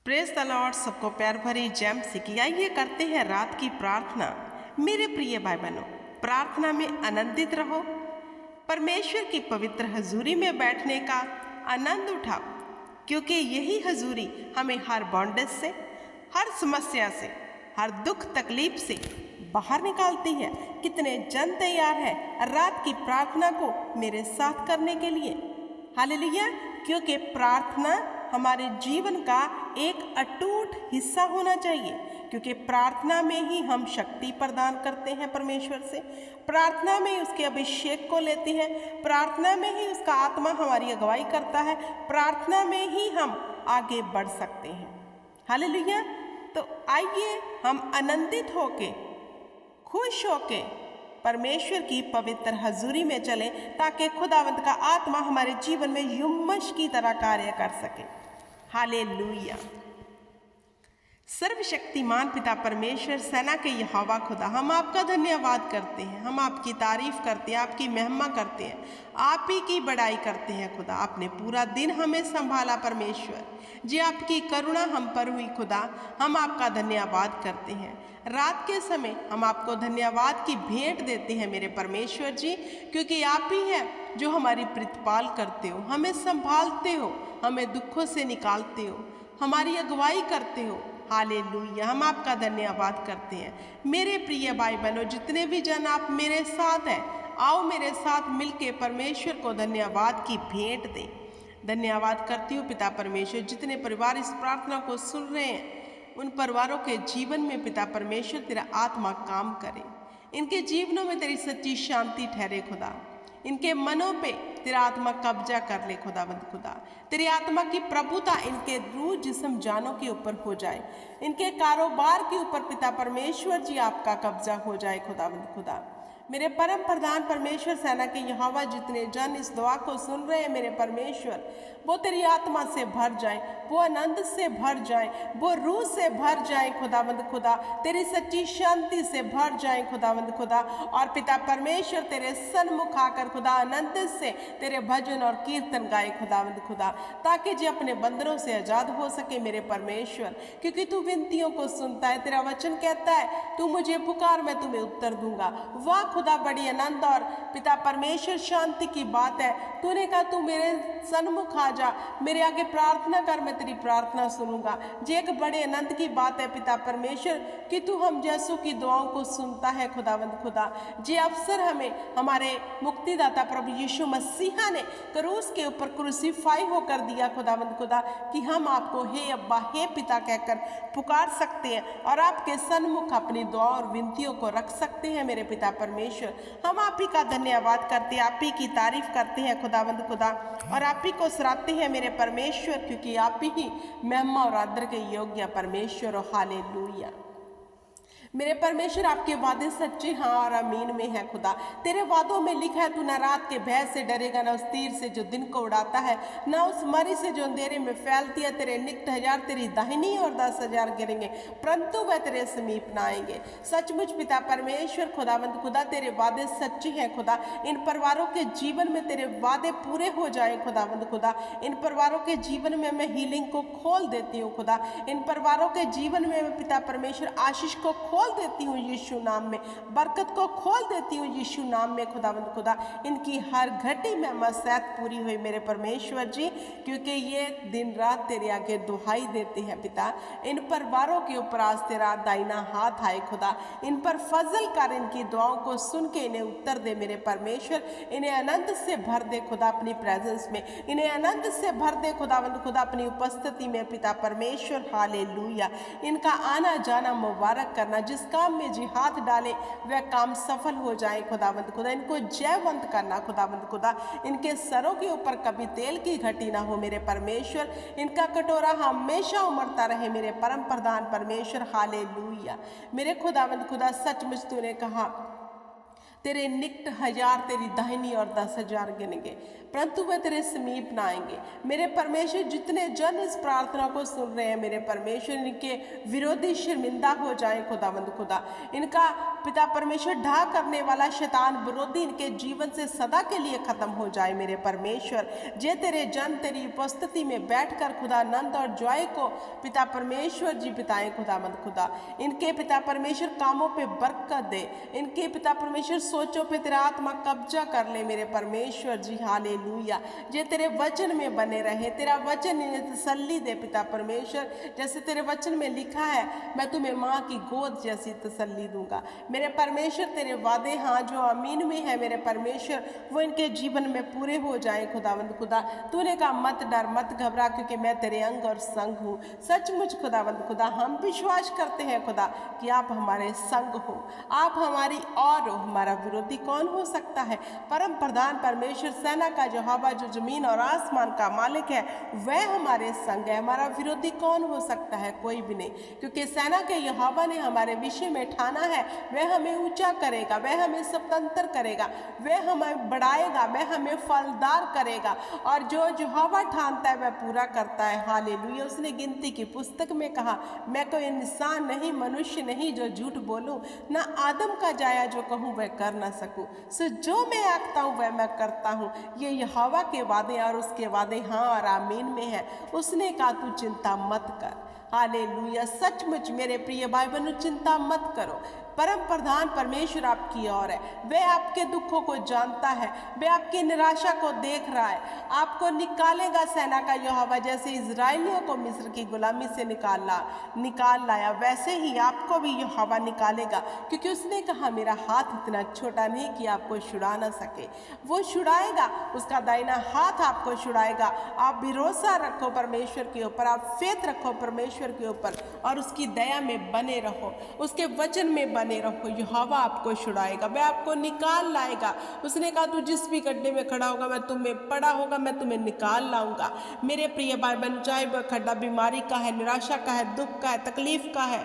Praise the Lord. सबको प्यार भरी जय मसीह की। आइए करते हैं रात की प्रार्थना। मेरे प्रिय भाई बहनों, प्रार्थना में आनंदित रहो। परमेश्वर की पवित्र हजूरी में बैठने का आनंद उठाओ, क्योंकि यही हजूरी हमें हर बॉन्डेज से, हर समस्या से, हर दुख तकलीफ से बाहर निकालती है। कितने जन तैयार है रात की प्रार्थना को मेरे साथ करने के लिए? हालेलुया। क्योंकि प्रार्थना हमारे जीवन का एक अटूट हिस्सा होना चाहिए, क्योंकि प्रार्थना में ही हम शक्ति प्रदान करते हैं परमेश्वर से। प्रार्थना में ही उसके अभिषेक को लेते हैं। प्रार्थना में ही उसका आत्मा हमारी अगुवाई करता है। प्रार्थना में ही हम आगे बढ़ सकते हैं। हालेलुया। तो आइए हम आनंदित होके, खुश होके परमेश्वर की पवित्र हजूरी में चलें, ताकि खुदावंत का आत्मा हमारे जीवन में युम्मश की तरह कार्य कर सके। हालेलुया। सर्वशक्तिमान पिता परमेश्वर, सेना के यहोवा खुदा, हम आपका धन्यवाद करते हैं, हम आपकी तारीफ करते हैं, आपकी महिमा करते हैं, आप ही की बड़ाई करते हैं खुदा। आपने पूरा दिन हमें संभाला परमेश्वर जी, आपकी करुणा हम पर हुई खुदा। हम आपका धन्यवाद करते हैं। रात के समय हम आपको धन्यवाद की भेंट देते हैं मेरे परमेश्वर जी, क्योंकि आप ही हैं जो हमारी प्रतिपाल करते हो, हमें संभालते हो, हमें दुखों से निकालते हो, हमारी अगुवाई करते हो। हालेलुया। हम आपका धन्यवाद करते हैं। मेरे प्रिय भाई बहनों, जितने भी जन आप मेरे साथ हैं, आओ मेरे साथ मिलके परमेश्वर को धन्यवाद की भेंट दें। धन्यवाद करती हूँ पिता परमेश्वर, जितने परिवार इस प्रार्थना को सुन रहे हैं, उन परिवारों के जीवन में पिता परमेश्वर तेरा आत्मा काम करे, इनके जीवनों में तेरी सच्ची शांति ठहरे खुदा। इनके मनों पे तेरा आत्मा कब्जा कर ले खुदावंद खुदा। तेरी आत्मा की प्रभुता इनके रूह जिस्म जानों के ऊपर हो जाए, इनके कारोबार के ऊपर पिता परमेश्वर जी आपका कब्जा हो जाए खुदावंद खुदा। मेरे परम प्रधान परमेश्वर, सेना के यहोवा, जितने जन इस दुआ को सुन रहे हैं मेरे परमेश्वर, वो तेरी आत्मा से भर जाए, वो आनंद से भर जाए, वो रूह से भर जाए खुदावंद खुदा, तेरी सच्ची शांति से भर जाए खुदावंद खुदा। और पिता परमेश्वर तेरे सन्मुख आकर खुदा आनंद से तेरे भजन और कीर्तन गाए खुदावंद खुदा, ताकि जी अपने बंदरों से आजाद हो सके मेरे परमेश्वर, क्योंकि तू विनतियों को सुनता है। तेरा वचन कहता है, तू मुझे पुकार, मैं तुम्हें उत्तर दूंगा। वाह खुदा, बड़ी आनंद और पिता परमेश्वर शांति की बात है। तूने कहा तू मेरे सन्मुख आ जा, मेरे आगे प्रार्थना कर, मैं तेरी प्रार्थना सुनूंगा। जी एक बड़े आनंद की बात है पिता परमेश्वर कि तू हम जैसों की दुआओं को सुनता है खुदावंद खुदा। जी अवसर हमें हमारे मुक्तिदाता प्रभु यीशु मसीहा ने क्रूस के ऊपर क्रूसीफाई होकर दिया खुदावंद खुदा, कि हम आपको हे अब्बा, हे पिता कहकर पुकार सकते हैं और आपके सन्मुख अपनी दुआ और विनतियों को रख सकते हैं मेरे पिता परमेश्वर। हम आप ही का धन्यवाद करते हैं, आप ही की तारीफ करते हैं खुदावंद खुदा, और आप ही को सराहते हैं मेरे परमेश्वर, क्योंकि आप ही महिमा और आदर के योग्य परमेश्वर। हालेलुया। मेरे परमेश्वर, आपके वादे सच्चे हाँ और अमीन में है खुदा। तेरे वादों में लिखा है, तू न रात के भय से डरेगा, न उस तीर से जो दिन को उड़ाता है, न उस मरी से जो अंधेरे में फैलती है। तेरे निकट 1000 तेरी दाहिनी और 10,000 गिरेंगे, परंतु वह तेरे समीप न आएंगे। सचमुच पिता परमेश्वर खुदावंद खुदा, तेरे वादे सच्चे हैं खुदा। इन परिवारों के जीवन में तेरे वादे पूरे हो जाए खुदावंद खुदा। इन परिवारों के जीवन में मैं हीलिंग को खोल देती हूँ खुदा। इन परिवारों के जीवन में मैं पिता परमेश्वर आशीष को खोल देती हूँ यीशु नाम में, बरकत को खोल देती हूँ यीशु नाम में खुदावंद खुदा। इनकी हर घटी में मसैत पूरी हुई मेरे परमेश्वर जी, क्योंकि ये दिन रात तेरे आगे दुहाई देते हैं पिता। इन परिवारों के ऊपर आज तेरा दाहिना हाथ आए खुदा, इन पर फजल कर, इनकी दुआओं को सुन के इन्हें उत्तर दे मेरे परमेश्वर। इन्हें आनंद से भर दे खुदा अपनी प्रेजेंस में, इन्हें आनंद से भर दे खुदावंद खुदा अपनी उपस्थिति में पिता परमेश्वर। हालेलुया। इनका आना जाना मुबारक करना, जिस काम में जी हाथ डाले वह काम सफल हो जाए खुदावंद खुदा। इनको जयवंत करना खुदावंद खुदा। इनके सरों के ऊपर कभी तेल की घटी ना हो मेरे परमेश्वर। इनका कटोरा हमेशा उमड़ता रहे मेरे परम प्रधान परमेश्वर। हालेलुया। मेरे खुदावंद खुदा, सचमुच तूने कहा तेरे निकट 1000 तेरी दाहिनी और 10,000 गिनेंगे, परंतु वे तेरे समीप ना आएंगे। मेरे परमेश्वर, जितने जन इस प्रार्थना को सुन रहे हैं, मेरे परमेश्वर, इनके विरोधी शर्मिंदा हो जाए खुदावंद खुदा। इनका पिता परमेश्वर ढा करने वाला शैतान विरोधी इनके जीवन से सदा के लिए खत्म हो जाए। मेरे परमेश्वर, जे तेरे जन तेरी उपस्थिति में बैठकर खुदा आनंद और जॉय को पिता परमेश्वर जी बिताएं खुदावंद खुदा। इनके पिता परमेश्वर कामों पे बरकत दे, इनके पिता परमेश्वर सोचो पे तेरा आत्मा कब्जा कर ले मेरे परमेश्वर जी। हालेलुया। जे तेरे वचन में बने रहे, तेरा वचन इन्हें तसल्ली दे पिता परमेश्वर। जैसे तेरे वचन में लिखा है, मैं तुम्हें माँ की गोद जैसी तसल्ली दूंगा। मेरे परमेश्वर, तेरे वादे हाँ जो अमीन में है मेरे परमेश्वर, वो इनके जीवन में पूरे हो जाए खुदावंद खुदा। तूने कहा मत डर मत घबरा, क्योंकि मैं तेरे अंग और संग हूँ। सचमुच खुदावंद खुदा, हम विश्वास करते हैं खुदा कि आप हमारे संग हो, आप हमारी और हो। हमारा विरोधी कौन हो सकता है? परम प्रधान परमेश्वर, सेना का यहोवा, जो जमीन और आसमान का मालिक है, वह हमारे संग है। हमारा विरोधी कौन हो सकता है? कोई भी नहीं, क्योंकि सेना के यहोवा ने हमारे विषय में ठाना है। वह हमें ऊंचा करेगा, वह हमें स्वतंत्र करेगा, वह हमें बढ़ाएगा, वह हमें फलदार करेगा। और जो यहोवा ठानता है वह पूरा करता है। हालेलुया। उसने गिनती की पुस्तक में कहा, मैं कोई इंसान नहीं, मनुष्य नहीं जो झूठ बोलूं, ना आदम का जाया जो कहूँ वह कर ना सकूं। सो जो मैं आंकता हूँ वह मैं करता हूँ। ये यहोवा के वादे और उसके वादे हाँ और आमीन में है। उसने कहा तू चिंता मत कर। हालेलुया। सचमुच मेरे प्रिय भाई बहनों, चिंता मत करो। परम प्रधान परमेश्वर आपकी ओर है। वह आपके दुखों को जानता है, वह आपकी निराशा को देख रहा है। आपको निकालेगा सेना का यहोवा। जैसे इजराइलियों को मिस्र की गुलामी से निकाल लाया, वैसे ही आपको भी यहोवा निकालेगा, क्योंकि उसने कहा मेरा हाथ इतना छोटा नहीं कि आपको छुड़ा ना सके। वो छुड़ाएगा, उसका दाहिना हाथ आपको छुड़ाएगा। आप भरोसा रखो परमेश्वर के ऊपर, आप फेथ रखो परमेश्वर के ऊपर, और उसकी दया में बने रहो, उसके वचन में बने रहो। यहोवा आपको छुड़ाएगा, वह आपको निकाल लाएगा। उसने कहा तू जिस भी गड्ढे में खड़ा होगा, मैं तुम्हें पड़ा होगा, मैं तुम्हें निकाल लाऊंगा। मेरे प्रिय भाई बहन, चाहे वह खड्डा बीमारी का है, निराशा का है, दुख का है, तकलीफ का है,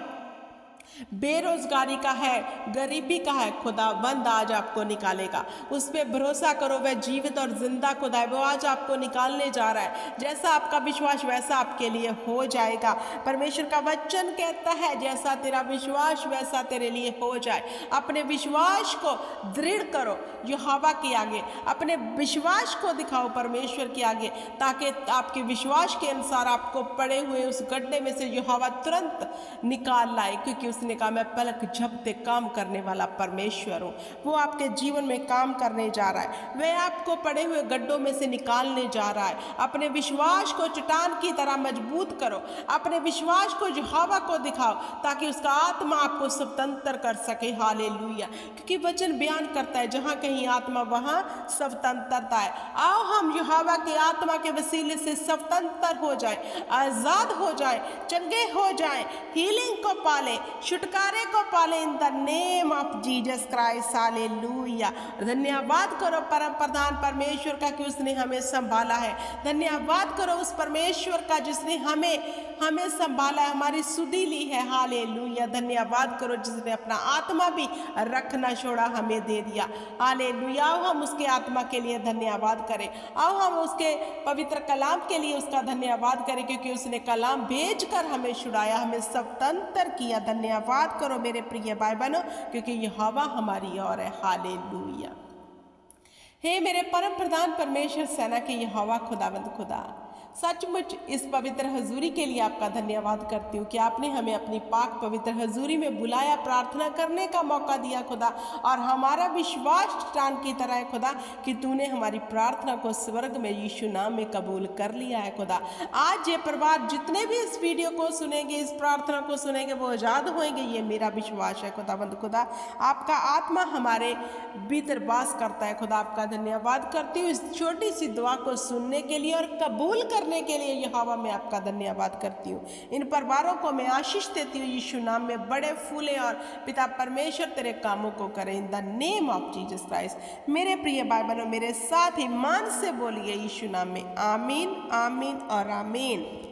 बेरोजगारी का है, गरीबी का है, खुदाबंद आज आपको निकालेगा। उस पर भरोसा करो, वह जीवित और जिंदा खुदा है, वो आज आपको निकालने जा रहा है। जैसा आपका विश्वास वैसा आपके लिए हो जाएगा। परमेश्वर का वचन कहता है, जैसा तेरा विश्वास वैसा तेरे लिए हो जाए। अपने विश्वास को दृढ़ करो यहोवा के आगे, अपने विश्वास को दिखाओ परमेश्वर के आगे, ताकि आपके विश्वास के अनुसार आपको पड़े हुए उस गड्ढे में से यहोवा तुरंत निकाल लाए। क्योंकि उसने कहा मैं पलक झपकते काम करने वाला परमेश्वर हूँ। वो आपके जीवन में काम करने जा रहा है, वह आपको पड़े हुए गड्ढों में से निकालने जा रहा है। अपने विश्वास को चट्टान की तरह मजबूत करो, अपने विश्वास को यहोवा को दिखाओ, ताकि उसका आत्मा आपको स्वतंत्र कर सके। हालेलुया। क्योंकि वचन बयान करता है, जहाँ कहीं आत्मा वहाँ स्वतंत्रता है। आओ हम यहोवा के आत्मा के वसीले से स्वतंत्र हो जाए, आजाद हो जाए, चंगे हो जाए, हीलिंग को पाले, छुटकारे को पाले, in the name of Jesus Christ. Hallelujah. धन्यवाद करो परम प्रधान परमेश्वर का कि उसने हमें संभाला है। धन्यवाद करो उस परमेश्वर का जिसने हमें संभाला है, हमारी सुधि ली है। हालेलुया। धन्यवाद करो जिसने अपना आत्मा भी रखना छोड़ा, हमें दे दिया। हालेलुया। आओ हम उसके आत्मा के लिए धन्यवाद करें, आओ हम उसके पवित्र कलाम के लिए उसका धन्यवाद करें, क्योंकि उसने कलाम भेजकर हमें छुड़ाया, हमें स्वतंत्र किया। धन्यवाद करो मेरे प्रिय भाई बहनों, क्योंकि यहोवा हमारी ओर है। हालेलुया। हे मेरे परम प्रधान परमेश्वर, सेना के यहोवा खुदावंद खुदा, सचमुच इस पवित्र हजूरी के लिए आपका धन्यवाद करती हूँ कि आपने हमें अपनी पाक पवित्र हजूरी में बुलाया, प्रार्थना करने का मौका दिया खुदा। और हमारा विश्वास चट्टान की तरह है खुदा कि तूने हमारी प्रार्थना को स्वर्ग में यीशु नाम में कबूल कर लिया है खुदा। आज ये परिवार जितने भी इस वीडियो को सुनेंगे, इस प्रार्थना को सुनेंगे, वो आज़ाद होंगे, ये मेरा विश्वास है खुदावंद खुदा। आपका आत्मा हमारे भीतर वास करता है खुदा। आपका धन्यवाद करती हूँ इस छोटी सी दुआ को सुनने के लिए और कबूल करने के लिए। यहोवा मैं आपका धन्यवाद करती हूँ। इन परिवारों को मैं आशीष देती हूँ, यीशु नाम में बड़े फूले और पिता परमेश्वर तेरे कामों को करें, in the name of Jesus Christ. मेरे प्रिय भाई बहनों, मेरे साथ ईमान से बोलिए यीशु नाम में आमीन, आमीन और आमीन।